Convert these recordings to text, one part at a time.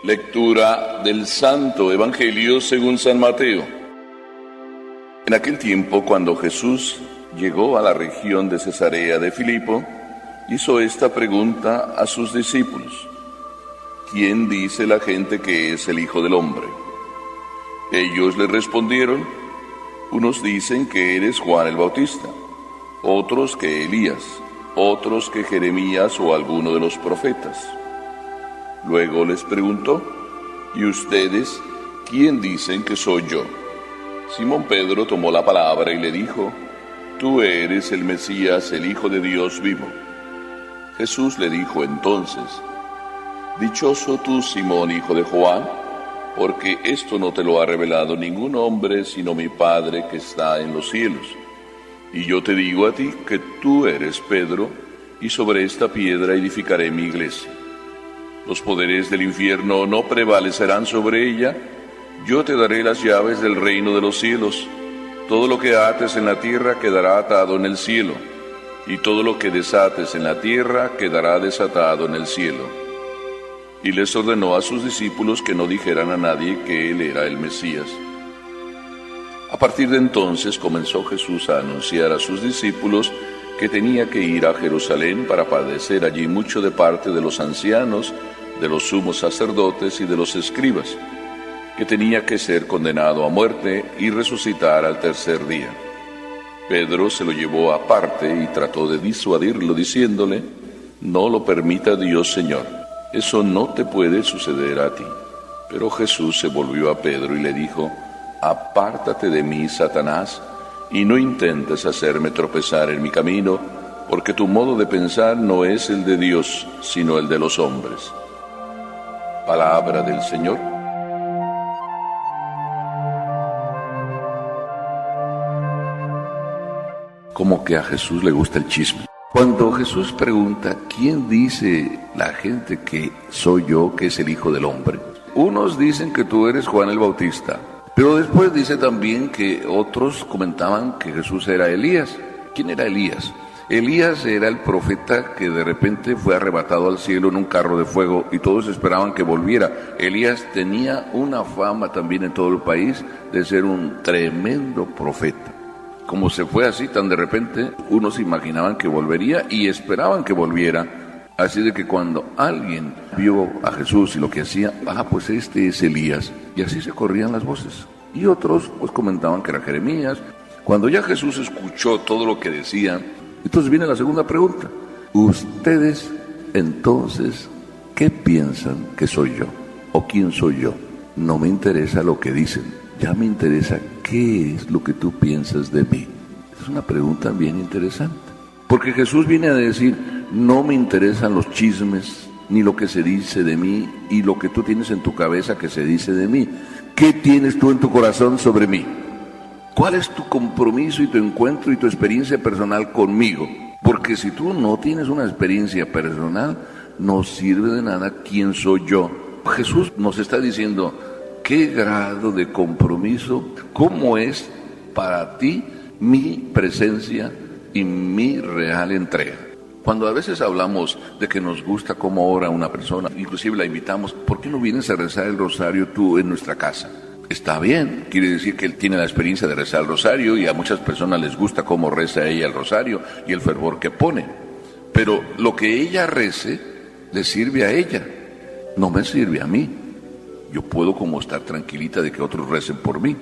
Lectura del Santo Evangelio según San Mateo. En aquel tiempo, cuando Jesús llegó a la región de Cesarea de Filipo, hizo esta pregunta a sus discípulos: ¿Quién dice la gente que es el Hijo del Hombre? Ellos le respondieron: unos dicen que eres Juan el Bautista, otros que Elías, otros que Jeremías o alguno de los profetas. Luego les preguntó: ¿y ustedes quién dicen que soy yo? Simón Pedro tomó la palabra y le dijo: tú eres el Mesías, el Hijo de Dios vivo. Jesús le dijo entonces: dichoso tú, Simón, hijo de Juan, porque esto no te lo ha revelado ningún hombre sino mi Padre que está en los cielos. Y yo te digo a ti que tú eres Pedro, y sobre esta piedra edificaré mi iglesia. Los poderes del infierno no prevalecerán sobre ella. Yo te daré las llaves del reino de los cielos. Todo lo que ates en la tierra quedará atado en el cielo, y todo lo que desates en la tierra quedará desatado en el cielo. Y les ordenó a sus discípulos que no dijeran a nadie que él era el Mesías. A partir de entonces comenzó Jesús a anunciar a sus discípulos que tenía que ir a Jerusalén para padecer allí mucho de parte de los ancianos, de los sumos sacerdotes y de los escribas, que tenía que ser condenado a muerte y resucitar al tercer día. Pedro se lo llevó aparte y trató de disuadirlo diciéndole: no lo permita Dios, Señor, eso no te puede suceder a ti. Pero Jesús se volvió a Pedro y le dijo: apártate de mí, Satanás, y no intentes hacerme tropezar en mi camino, porque tu modo de pensar no es el de Dios, sino el de los hombres. Palabra del Señor. Como que a Jesús le gusta el chisme. Cuando Jesús pregunta: ¿quién dice la gente que soy yo, que es el Hijo del Hombre? Unos dicen que tú eres Juan el Bautista, pero después dice también que otros comentaban que Jesús era Elías. ¿Quién era Elías? Elías era el profeta que de repente fue arrebatado al cielo en un carro de fuego y todos esperaban que volviera. Elías tenía una fama también en todo el país de ser un tremendo profeta. Como se fue así tan de repente, unos imaginaban que volvería y esperaban que volviera. Así de que cuando alguien vio a Jesús y lo que hacía, pues este es Elías. Y así se corrían las voces. Y otros pues comentaban que era Jeremías. Cuando ya Jesús escuchó todo lo que decían, entonces viene la segunda pregunta: ¿ustedes entonces qué piensan que soy yo? ¿O quién soy yo? No me interesa lo que dicen, ya me interesa qué es lo que tú piensas de mí. Es una pregunta bien interesante, porque Jesús viene a decir: no me interesan los chismes, ni lo que se dice de mí, y lo que tú tienes en tu cabeza que se dice de mí. ¿Qué tienes tú en tu corazón sobre mí? ¿Cuál es tu compromiso y tu encuentro y tu experiencia personal conmigo? Porque si tú no tienes una experiencia personal, no sirve de nada quién soy yo. Jesús nos está diciendo qué grado de compromiso, cómo es para ti mi presencia y mi real entrega. Cuando a veces hablamos de que nos gusta cómo ora una persona, inclusive la invitamos: ¿por qué no vienes a rezar el rosario tú en nuestra casa? Está bien, quiere decir que él tiene la experiencia de rezar el rosario y a muchas personas les gusta cómo reza ella el rosario y el fervor que pone. Pero lo que ella rece le sirve a ella, no me sirve a mí. Yo puedo como estar tranquilita de que otros recen por mí,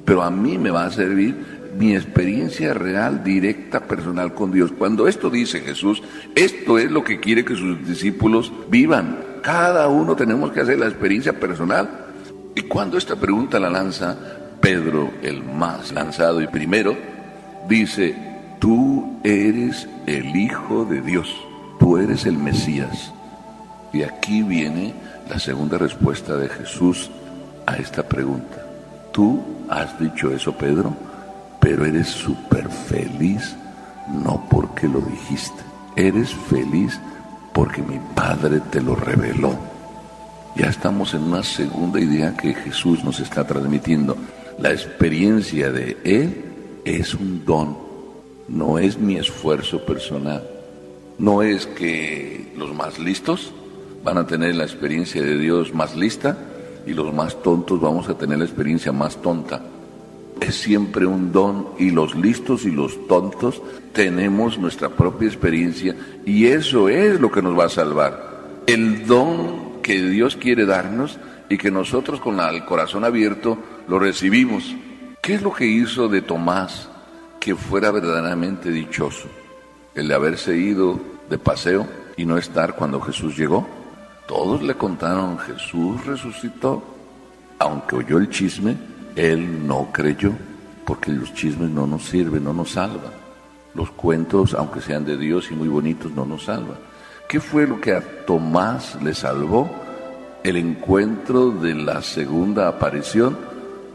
pero a mí me va a servir mi experiencia real, directa, personal con Dios. Cuando esto dice Jesús, esto es lo que quiere que sus discípulos vivan. Cada uno tenemos que hacer la experiencia personal. Y cuando esta pregunta la lanza Pedro, el más lanzado y primero, dice: tú eres el Hijo de Dios, tú eres el Mesías. Y aquí viene la segunda respuesta de Jesús a esta pregunta. Tú has dicho eso, Pedro, pero eres súper feliz, no porque lo dijiste, eres feliz porque mi Padre te lo reveló. Ya estamos en una segunda idea que Jesús nos está transmitiendo. La experiencia de Él es un don, no es mi esfuerzo personal. No es que los más listos van a tener la experiencia de Dios más lista y los más tontos vamos a tener la experiencia más tonta. Es siempre un don y los listos y los tontos tenemos nuestra propia experiencia y eso es lo que nos va a salvar. El don que Dios quiere darnos y que nosotros con el corazón abierto lo recibimos. ¿Qué es lo que hizo de Tomás que fuera verdaderamente dichoso? El de haberse ido de paseo y no estar cuando Jesús llegó. Todos le contaron, Jesús resucitó. Aunque oyó el chisme, él no creyó, porque los chismes no nos sirven, no nos salvan. Los cuentos, aunque sean de Dios y muy bonitos, no nos salvan. ¿Qué fue lo que a Tomás le salvó? El encuentro de la segunda aparición,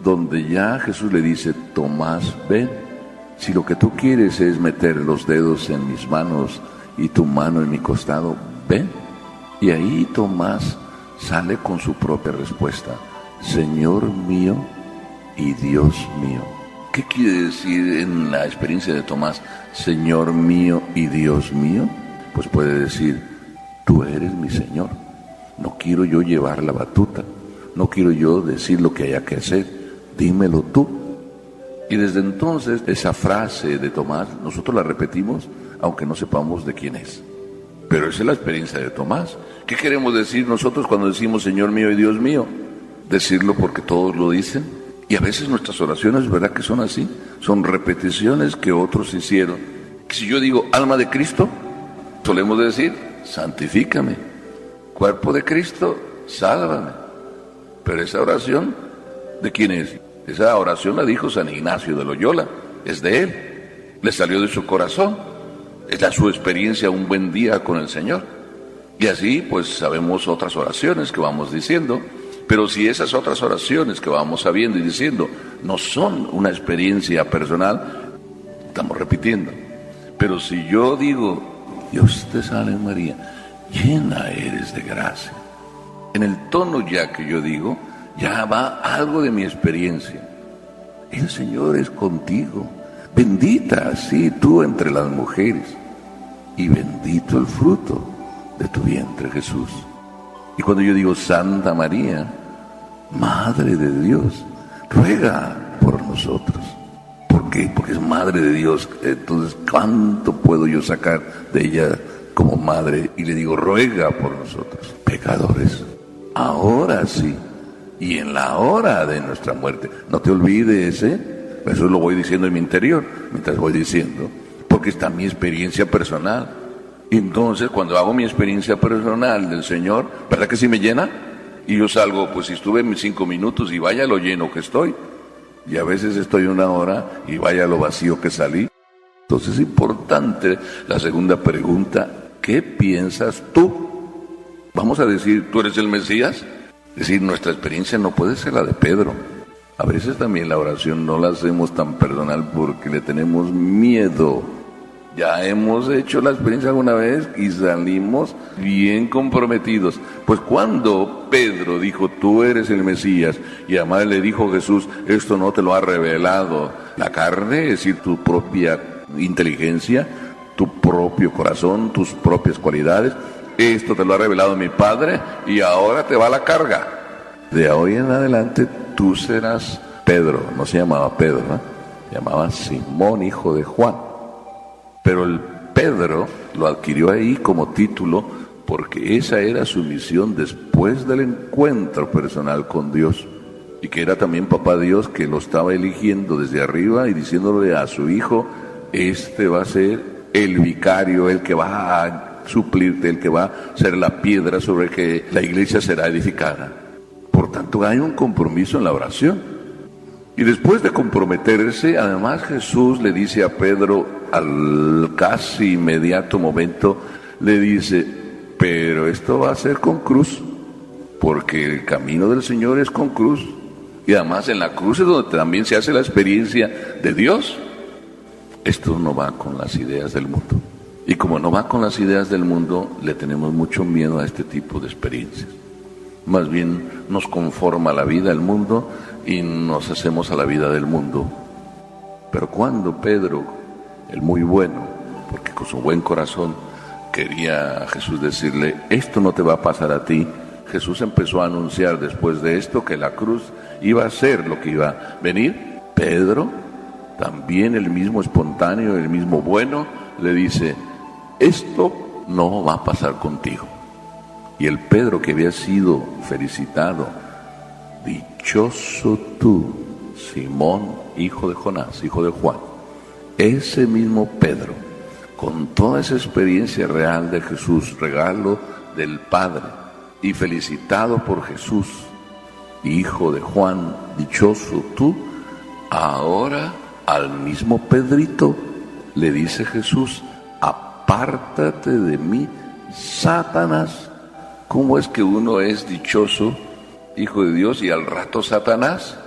donde ya Jesús le dice, Tomás, ven. Si lo que tú quieres es meter los dedos en mis manos y tu mano en mi costado, ven. Y ahí Tomás sale con su propia respuesta, Señor mío y Dios mío. ¿Qué quiere decir en la experiencia de Tomás, Señor mío y Dios mío? Pues puede decir, tú eres mi Señor. No quiero yo llevar la batuta, no quiero yo decir lo que haya que hacer, dímelo tú. Y desde entonces esa frase de Tomás nosotros la repetimos aunque no sepamos de quién es. Pero esa es la experiencia de Tomás. ¿Qué queremos decir nosotros cuando decimos Señor mío y Dios mío? Decirlo porque todos lo dicen. Y a veces nuestras oraciones, ¿verdad que son así? Son repeticiones que otros hicieron. Si yo digo alma de Cristo, solemos decir santifícame. Cuerpo de Cristo, sálvame. Pero esa oración, ¿de quién es? Esa oración la dijo San Ignacio de Loyola. Es de él. Le salió de su corazón. Es su experiencia un buen día con el Señor. Y así pues sabemos otras oraciones que vamos diciendo, pero si esas otras oraciones que vamos sabiendo y diciendo no son una experiencia personal, estamos repitiendo. Pero si yo digo, Dios te salve María, llena eres de gracia, en el tono ya que yo digo, ya va algo de mi experiencia. El Señor es contigo, bendita así tú entre las mujeres, y bendito el fruto de tu vientre, Jesús. Y cuando yo digo Santa María, Madre de Dios, ruega por nosotros. ¿Por qué? Porque es Madre de Dios. Entonces, ¿cuánto puedo yo sacar de ella como Madre? Y le digo, ruega por nosotros, pecadores, ahora sí, y en la hora de nuestra muerte. No te olvides, eso lo voy diciendo en mi interior, mientras voy diciendo, porque está mi experiencia personal. Entonces, cuando hago mi experiencia personal del Señor, ¿verdad que sí me llena? Y yo salgo, pues si estuve 5 minutos y vaya lo lleno que estoy. Y a veces estoy 1 hora y vaya lo vacío que salí. Entonces es importante la segunda pregunta, ¿qué piensas tú? Vamos a decir, ¿tú eres el Mesías? Es decir, nuestra experiencia no puede ser la de Pedro. A veces también la oración no la hacemos tan personal porque le tenemos miedo. Ya hemos hecho la experiencia alguna vez y salimos bien comprometidos. Pues cuando Pedro dijo, tú eres el Mesías, y además le dijo Jesús, esto no te lo ha revelado la carne, es decir, tu propia inteligencia, tu propio corazón, tus propias cualidades, esto te lo ha revelado mi Padre y ahora te va la carga. De hoy en adelante tú serás Pedro, no se llamaba Pedro, ¿no? Se llamaba Simón, hijo de Juan. Pero el Pedro lo adquirió ahí como título porque esa era su misión después del encuentro personal con Dios, y que era también papá Dios que lo estaba eligiendo desde arriba y diciéndole a su hijo, este va a ser el vicario, el que va a suplirte, el que va a ser la piedra sobre que la iglesia será edificada. Por tanto, hay un compromiso en la oración. Y después de comprometerse, además Jesús le dice a Pedro, al casi inmediato momento, le dice, pero esto va a ser con cruz, porque el camino del Señor es con cruz. Y además en la cruz es donde también se hace la experiencia de Dios. Esto no va con las ideas del mundo. Y como no va con las ideas del mundo, le tenemos mucho miedo a este tipo de experiencias. Más bien nos conforma la vida el mundo y nos hacemos a la vida del mundo. Pero cuando Pedro, el muy bueno, porque con su buen corazón quería Jesús decirle, esto no te va a pasar a ti. Jesús empezó a anunciar después de esto que la cruz iba a ser lo que iba a venir. Pedro, también el mismo espontáneo, el mismo bueno, le dice, esto no va a pasar contigo. Y el Pedro que había sido felicitado, dichoso tú, Simón, hijo de Jonás, hijo de Juan, ese mismo Pedro, con toda esa experiencia real de Jesús, regalo del Padre, y felicitado por Jesús, hijo de Juan, dichoso tú, ahora al mismo Pedrito le dice Jesús, apártate de mí, Satanás. ¿Cómo es que uno es dichoso, hijo de Dios, y al rato Satanás?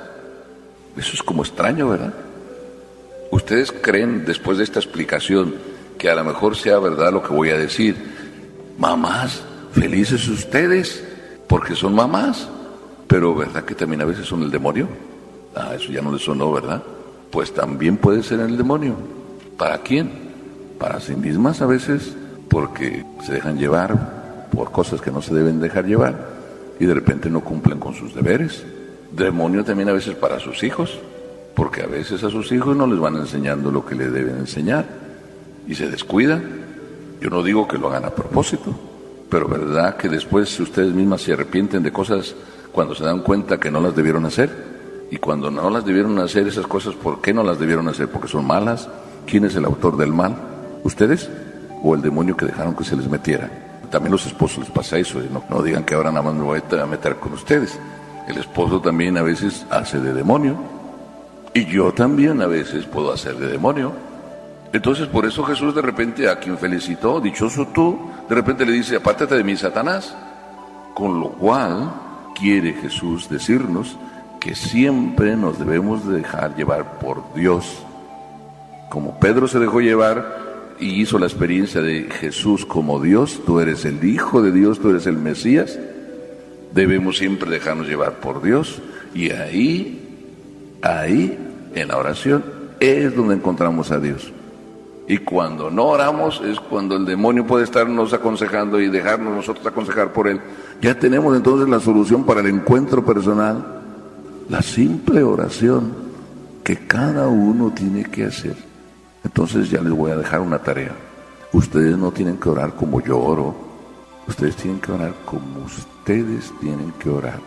Eso es como extraño, ¿verdad? ¿Ustedes creen, después de esta explicación, que a lo mejor sea verdad lo que voy a decir? Mamás, felices ustedes, porque son mamás, pero ¿verdad que también a veces son el demonio? Eso ya no les sonó, ¿verdad? Pues también puede ser el demonio. ¿Para quién? Para sí mismas a veces, porque se dejan llevar por cosas que no se deben dejar llevar y de repente no cumplen con sus deberes. Demonio también a veces para sus hijos, porque a veces a sus hijos no les van enseñando lo que les deben enseñar y se descuidan. Yo no digo que lo hagan a propósito, pero verdad que después si ustedes mismas se arrepienten de cosas cuando se dan cuenta que no las debieron hacer, y cuando no las debieron hacer esas cosas, ¿por qué no las debieron hacer? Porque son malas. ¿Quién es el autor del mal? ¿Ustedes o el demonio que dejaron que se les metiera? También los esposos les pasa eso, no digan que ahora nada más me voy a meter con ustedes. El esposo también a veces hace de demonio, y yo también a veces puedo hacer de demonio. Entonces por eso Jesús de repente a quien felicitó, dichoso tú, de repente le dice, apártate de mí, Satanás. Con lo cual quiere Jesús decirnos que siempre nos debemos dejar llevar por Dios. Como Pedro se dejó llevar y hizo la experiencia de Jesús como Dios, tú eres el Hijo de Dios, tú eres el Mesías, debemos siempre dejarnos llevar por Dios, y ahí, en la oración, es donde encontramos a Dios. Y cuando no oramos es cuando el demonio puede estarnos aconsejando y dejarnos nosotros aconsejar por él. Ya tenemos entonces la solución para el encuentro personal, la simple oración que cada uno tiene que hacer. Entonces ya les voy a dejar una tarea. Ustedes no tienen que orar como yo oro, ustedes tienen que orar como ustedes tienen que orar.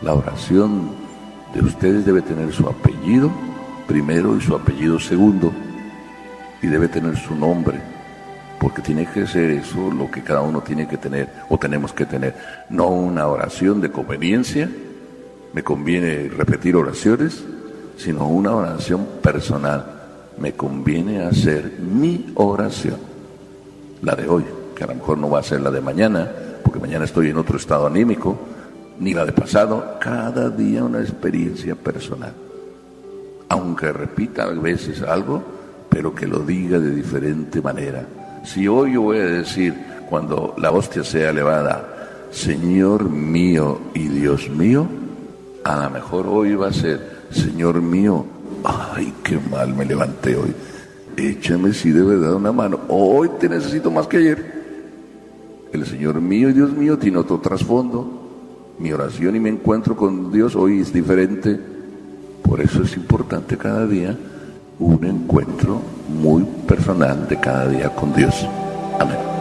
La oración de ustedes debe tener su apellido primero y su apellido segundo, y debe tener su nombre, porque tiene que ser eso lo que cada uno tiene que tener o tenemos que tener, no una oración de conveniencia, me conviene repetir oraciones, sino una oración personal. Me conviene hacer mi oración, la de hoy, que a lo mejor no va a ser la de mañana, porque mañana estoy en otro estado anímico, ni la de pasado. Cada día una experiencia personal, aunque repita a veces algo, pero que lo diga de diferente manera. Si hoy yo voy a decir, cuando la hostia sea elevada, Señor mío y Dios mío, a lo mejor hoy va a ser, Señor mío, ay, qué mal me levanté hoy, échame sí de verdad una mano, hoy te necesito más que ayer. El Señor mío y Dios mío tiene otro trasfondo. Mi oración y mi encuentro con Dios hoy es diferente. Por eso es importante cada día un encuentro muy personal de cada día con Dios. Amén.